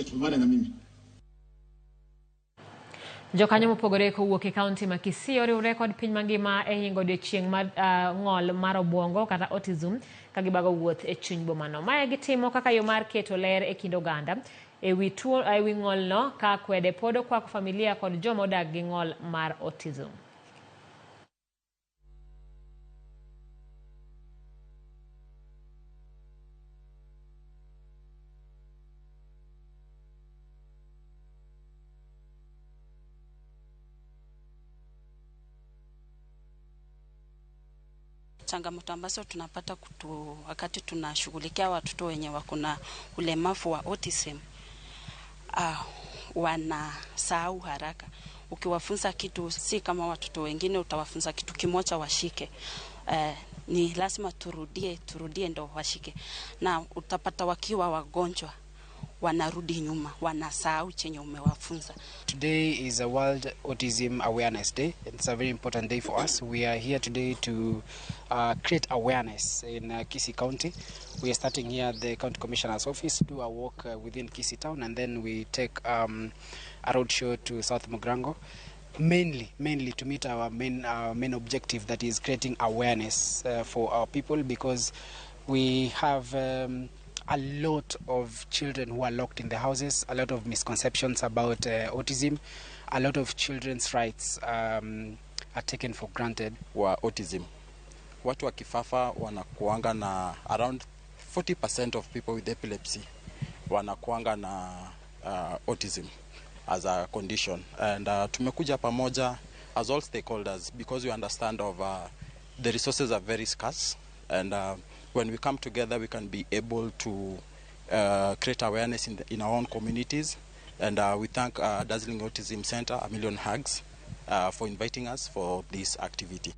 tumane na mimi. Jokanyo mopogore kowuok e kaunti ma Kisii oriwre kod piny mangima e hingo odiochieng' mar ng'ol mar obuongo kata autism ka gibago wuoth e chuny bomano. Mae gitimo kaka yo mar keto ler e kind oganda e wi ng'olno ka kwede pod okwako familia kod joma odak gi ng'ol mar autism. Changamoto ambazo tunapata wakati tunashughulikia watoto wenye wako na ulemavu wa autism, wanasahau haraka. Ukiwafunza kitu, si kama watoto wengine utawafunza kitu kimoja washike. Ni lazima turudie ndo washike. Na utapata wakiwa wagonjwa, wanarudi nyuma, wanasahau chenye umewafunza. Today is a World Autism Awareness Day. It's a very important day for us. We are here today to create awareness in Kisii County. We are starting here at the County Commissioner's office, do a walk within Kisii town, and then we take a road show to South Mogrango. Mainly to meet our main objective, that is creating awareness for our people, because we have a lot of children who are locked in the houses, a lot of misconceptions about autism, a lot of children's rights are taken for granted. Wa autism, watu wa kifafa wanakuanga na around 40% of people with epilepsy wanakuanga na autism as a condition, and tumekuja pamoja as all stakeholders because we understand of the resources are very scarce, and when we come together we can be able to create awareness in our own communities, and we thank Dazzling Autism Center, A Million Hugs, for inviting us for this activity.